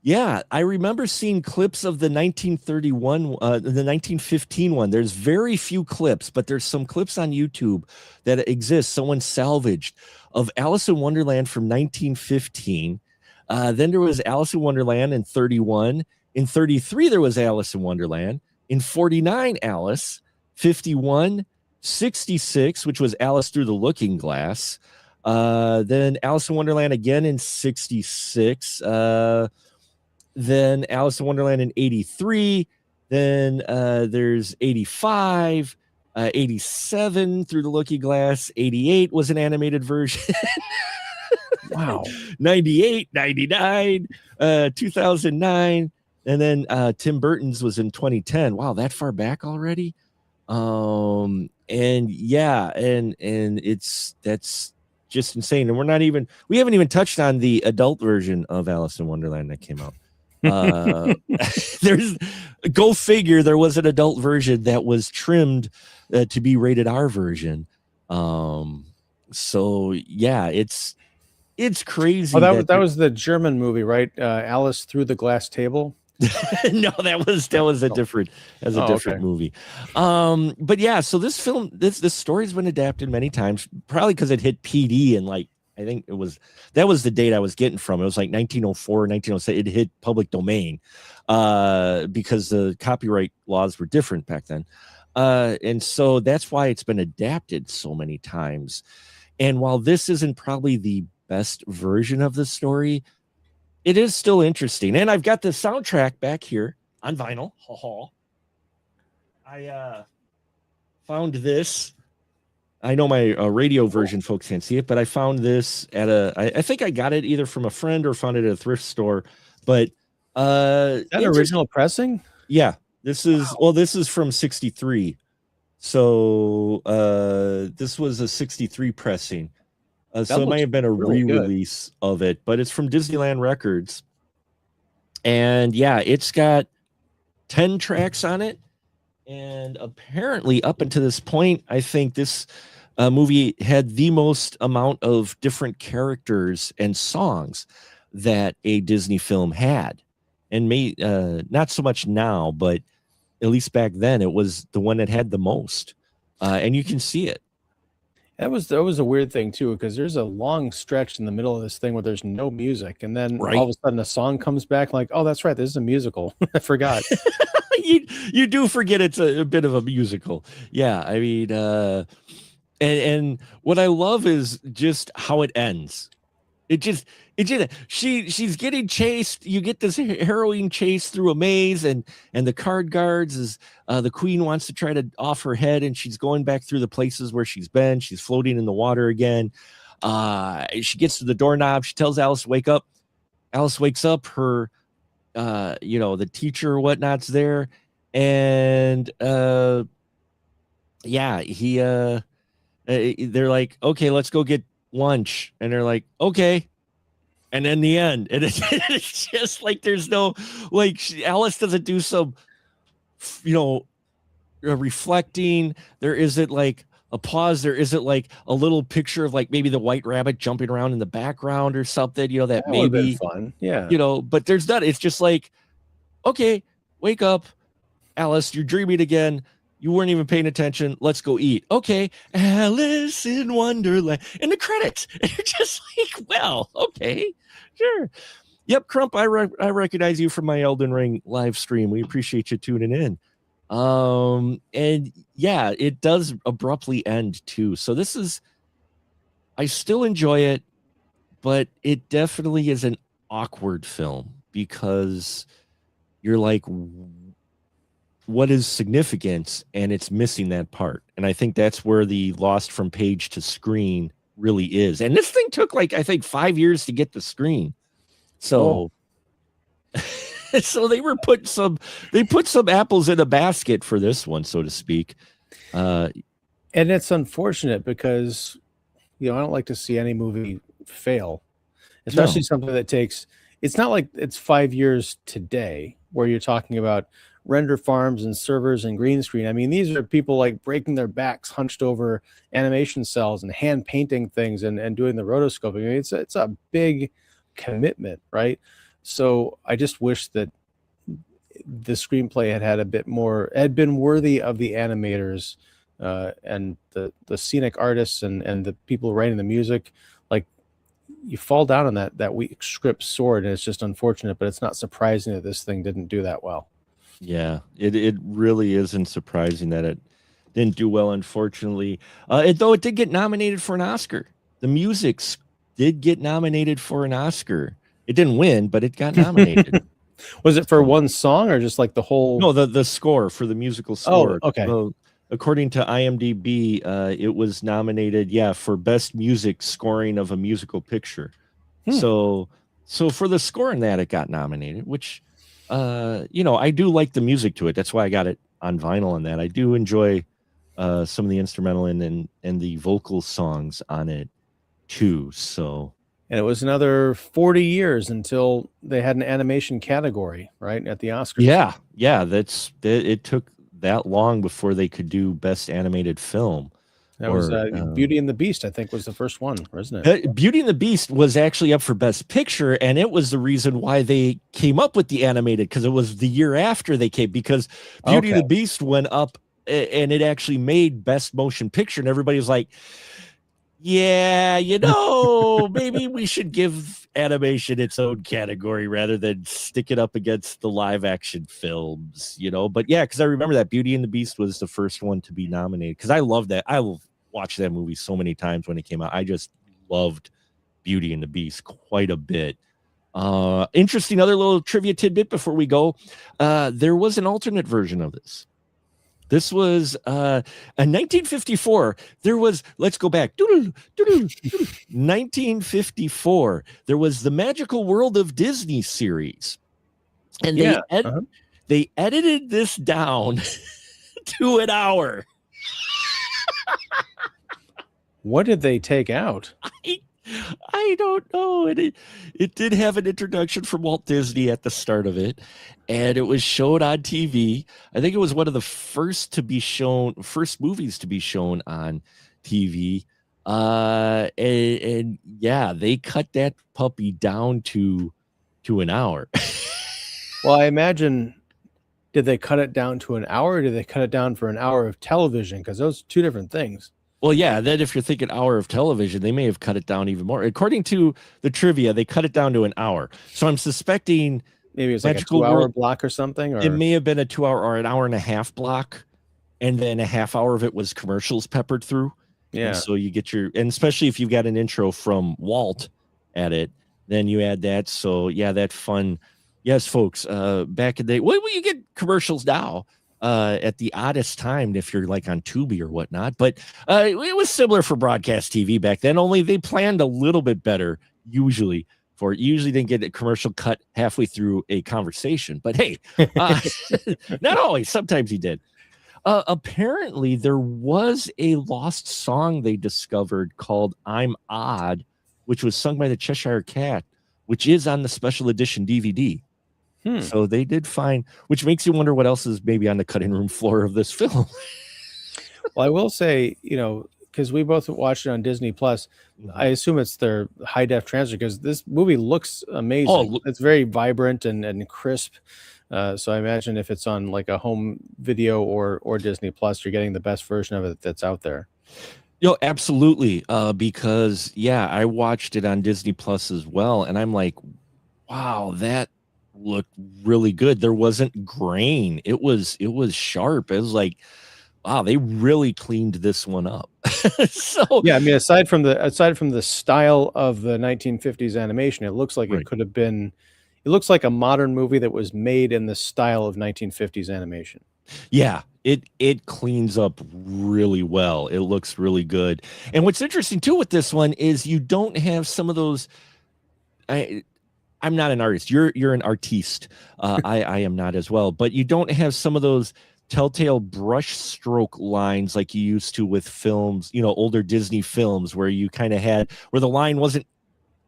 Yeah, I remember seeing clips of the 1931, the 1915 one. There's very few clips, but there's some clips on YouTube that exist. Someone salvaged of Alice in Wonderland from 1915. Then there was Alice in Wonderland in 31. In 33, there was Alice in Wonderland. In 49, Alice. 51, 66, which was Alice Through the Looking Glass. Then Alice in Wonderland again in 66. Then Alice in Wonderland in 83. Then there's 85, 87 Through the Looking Glass. 88 was an animated version. Wow. 98, 99, 2009. And then Tim Burton's was in 2010. Wow, that far back already? And that's just insane. And we haven't even touched on the adult version of Alice in Wonderland that came out. Go figure, there was an adult version that was trimmed to be rated R version. So yeah, it's crazy. Oh, that was the German movie, right? Alice Through the Glass Table. No, that was a different movie. But yeah, so this film, this story's been adapted many times, probably because it hit PD and like I think that was the date I was getting from. It was like 1904, 1906. It hit public domain because the copyright laws were different back then. And so that's why it's been adapted so many times. And while this isn't probably the best version of the story, it is still interesting. And I've got the soundtrack back here on vinyl. found this. I know my radio version folks can't see it, but I found this at I think I got it either from a friend or found it at a thrift store. But That original pressing? yeah, this is this is from 63. So this was a 63 pressing. So it might have been a really re-release of it, but it's from Disneyland Records. And yeah, it's got 10 tracks on it. And apparently, up until this point, I think this movie had the most amount of different characters and songs that a Disney film had. And not so much now, but at least back then, it was the one that had the most. And you can see it. That was a weird thing too, because there's a long stretch in the middle of this thing where there's no music, and then all of a sudden a song comes back, like, oh, that's right, this is a musical. I forgot. you do forget it's a bit of a musical. Yeah, I mean, and what I love is just how it ends. She's getting chased. You get this harrowing chase through a maze, and the card guards is the queen wants to try to off her head, and she's going back through the places where she's been. She's floating in the water again. She gets to the doorknob. She tells Alice to wake up. Alice wakes up. Her the teacher or whatnot's there, and they're like, okay, let's go get lunch, and they're like, okay. And then the end, and it's just like there's no, like, Alice doesn't do some reflecting. There isn't like a pause. There isn't like a little picture of like maybe the white rabbit jumping around in the background or something, that maybe fun. Yeah. But there's not. It's just like, okay, wake up, Alice, you're dreaming again. You weren't even paying attention. Let's go eat. Okay, Alice in Wonderland. And the credits. And you're just like, well, okay, sure. Yep, Crump, I recognize you from my Elden Ring live stream. We appreciate you tuning in. And yeah, it does abruptly end too. So I still enjoy it, but it definitely is an awkward film because you're like, what is significance? And it's missing that part. And I think that's where the lost from page to screen really is. And this thing took like, I think 5 years to get the screen. So, so they put some apples in a basket for this one, so to speak. And it's unfortunate because, I don't like to see any movie fail, especially something that takes, it's not like it's 5 years today where you're talking about render farms and servers and green screen. I mean, these are people like breaking their backs, hunched over animation cells and hand painting things and doing the rotoscoping. I mean, it's a big commitment, right? So I just wish that the screenplay had been worthy of the animators and the scenic artists and the people writing the music. Like, you fall down on that weak script sword, and it's just unfortunate, but it's not surprising that this thing didn't do that well. Yeah, it really isn't surprising that it didn't do well, unfortunately. Though it did get nominated for an Oscar. The music did get nominated for an Oscar. It didn't win, but it got nominated. Was it for one song or just like the whole? No, the score, for the musical score. Oh, okay. So, according to IMDb, it was nominated, for best music scoring of a musical picture. So for the score in that, it got nominated, which, I do like the music to it. That's why I got it on vinyl on that. I do enjoy some of the instrumental and the vocal songs on it too. So. And it was another 40 years until they had an animation category, right, at the Oscars. Yeah. It took that long before they could do best animated film. That was Beauty and the Beast, I think, was the first one, wasn't it? Beauty and the Beast was actually up for Best Picture, and it was the reason why they came up with the animated, because it was the year after they came, because Beauty and the Beast went up, and it actually made Best Motion Picture, and everybody was like, yeah, maybe we should give animation its own category rather than stick it up against the live action films, But yeah, because I remember that Beauty and the Beast was the first one to be nominated, because I love that. I watched that movie so many times when it came out. I just loved Beauty and the Beast quite a bit. Interesting other little trivia tidbit before we go. There was an alternate version of this. This was in 1954. There was, let's go back. 1954. There was the Magical World of Disney series, and Yeah. they edited this down to an hour. What did they take out? I don't know. It did have an introduction from Walt Disney at the start of it, and it was shown on TV. I think it was one of the first movies to be shown on TV. And yeah, they cut that puppy down to an hour. Well, I imagine, did they cut it down to an hour, or did they cut it down for an hour of television? Because those are two different things. Well, yeah, then if you're thinking hour of television, they may have cut it down even more. According to the trivia, they cut it down to an hour. So I'm suspecting maybe it's like a 2-hour block or something. Or it may have been a 2-hour or an hour and a half block, and then a half hour of it was commercials peppered through. Yeah. And so you get and especially if you've got an intro from Walt at it, then you add that. So yeah, that fun. Yes, folks. Back in the day, well, you get commercials now. At the oddest time if you're like on Tubi or whatnot, but it was similar for broadcast TV back then, only they planned a little bit better usually didn't get a commercial cut halfway through a conversation, but hey, not always, sometimes he did. Apparently there was a lost song they discovered called I'm Odd, which was sung by the Cheshire Cat, which is on the special edition DVD. So they did find, which makes you wonder what else is maybe on the cutting room floor of this film. Well, I will say, because we both watched it on Disney Plus, I assume it's their high def transfer, because this movie looks amazing. Oh, it's very vibrant and crisp. So I imagine if it's on like a home video or Disney Plus, you're getting the best version of it that's out there. Absolutely. Because yeah, I watched it on Disney Plus as well, and I'm like, wow, that looked really good. There wasn't grain. It was sharp. It was like, wow, they really cleaned this one up. So yeah, I mean, aside from the style of the 1950s animation, it looks like it could have been. It looks like a modern movie that was made in the style of 1950s animation. Yeah, it cleans up really well. It looks really good. And what's interesting too with this one is you don't have some of those. I'm not an artist. You're an artiste. I am not as well. But you don't have some of those telltale brush stroke lines like you used to with films, older Disney films where you kind of had where the line wasn't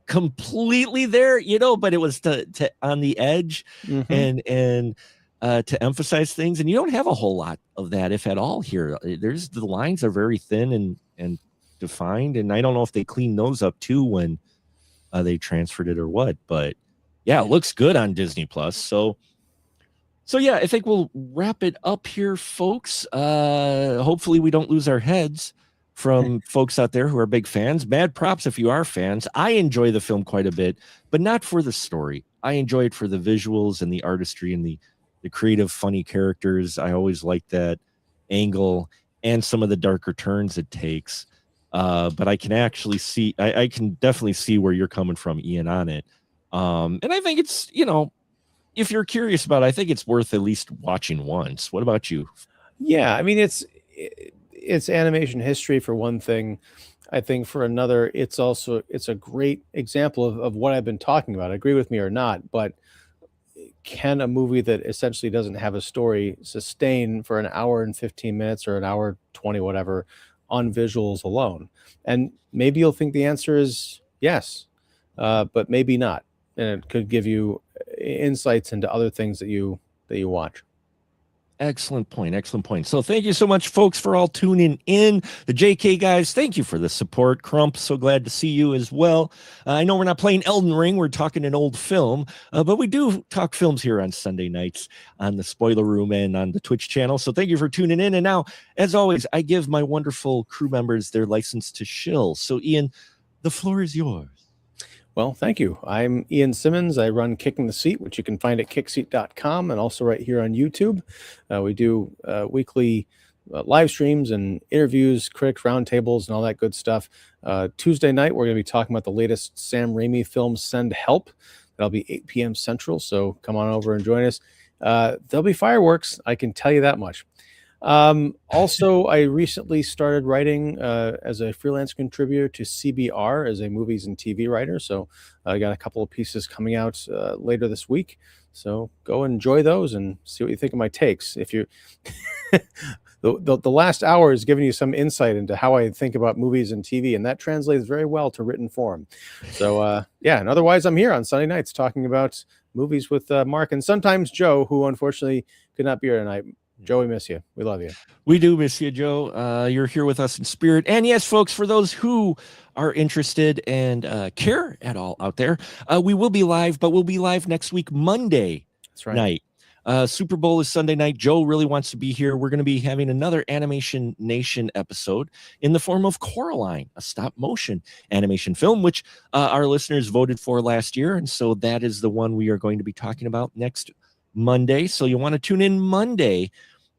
completely there, but it was to on the edge and to emphasize things. And you don't have a whole lot of that, if at all, here. The lines are very thin and defined. And I don't know if they cleaned those up too when they transferred it or what, but yeah, it looks good on Disney Plus. So yeah, I think we'll wrap it up here, folks. Hopefully we don't lose our heads from folks out there who are big fans. Mad props if you are fans. I enjoy the film quite a bit, but not for the story. I enjoy it for the visuals and the artistry and the creative, funny characters. I always like that angle and some of the darker turns it takes. But I can actually see, I can definitely see where you're coming from, Ian, on it. And I think it's, if you're curious about it, I think it's worth at least watching once. What about you? Yeah, I mean, it's animation history for one thing. I think for another, it's a great example of what I've been talking about. Agree with me or not, but can a movie that essentially doesn't have a story sustain for an hour and 15 minutes or an hour 20, whatever, on visuals alone? And maybe you'll think the answer is yes, but maybe not. And it could give you insights into other things that you watch. Excellent point. Excellent point. So thank you so much, folks, for all tuning in. The JK guys, thank you for the support. Crump, so glad to see you as well. I know we're not playing Elden Ring. We're talking an old film, but we do talk films here on Sunday nights on the Spoiler Room and on the Twitch channel. So thank you for tuning in. And now, as always, I give my wonderful crew members their license to shill. So, Ian, the floor is yours. Well, thank you. I'm Ian Simmons. I run Kicking the Seat, which you can find at kickseat.com and also right here on YouTube. We do weekly live streams and interviews, critics roundtables, and all that good stuff. Tuesday night, we're going to be talking about the latest Sam Raimi film, Send Help. That'll be 8 p.m. Central, so come on over and join us. There'll be fireworks, I can tell you that much. Also, I recently started writing as a freelance contributor to CBR as a movies and TV writer. So I got a couple of pieces coming out later this week. So go enjoy those and see what you think of my takes. If you the last hour is giving you some insight into how I think about movies and TV, and that translates very well to written form. So yeah, and otherwise I'm here on Sunday nights talking about movies with Mark and sometimes Joe, who unfortunately could not be here tonight. Joe, we miss you. We love you. We do miss you, Joe. You're here with us in spirit. And yes, folks, for those who are interested and care at all out there, we will be live, but we'll be live next week, Monday That's right. night. Super Bowl is Sunday night. Joe really wants to be here. We're going to be having another Animation Nation episode in the form of Coraline, a stop motion animation film, which our listeners voted for last year. And so that is the one we are going to be talking about next Monday. So you want to tune in Monday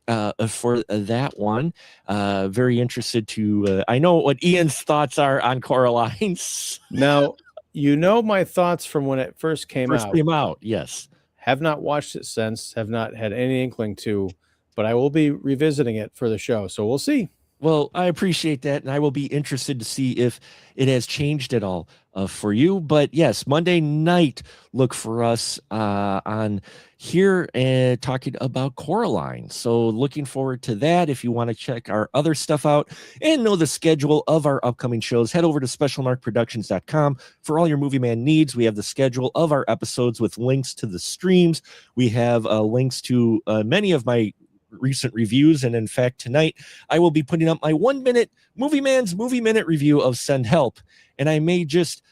for that one. Very interested to I know what Ian's thoughts are on Coraline's. Now, you know my thoughts from when it first came out. Yes. Have not watched it since, have not had any inkling to, but I will be revisiting it for the show. So we'll see. Well, I appreciate that, and I will be interested to see if it has changed at all for you. But yes, Monday night, look for us on here and talking about Coraline. So looking forward to that. If you want to check our other stuff out and know the schedule of our upcoming shows, head over to specialmarkproductions.com for all your Movie Man needs. We have the schedule of our episodes with links to the streams. We have links to many of my recent reviews, and in fact tonight I will be putting up my 1 minute Movie Man's Movie Minute review of Send Help, and I may just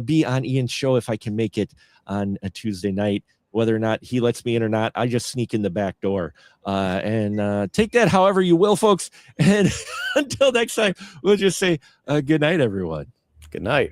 be on Ian's show if I can make it on a Tuesday night. Whether or not he lets me in or not, I just sneak in the back door and take that however you will, folks. And until next time, we'll just say good night, everyone. Good night.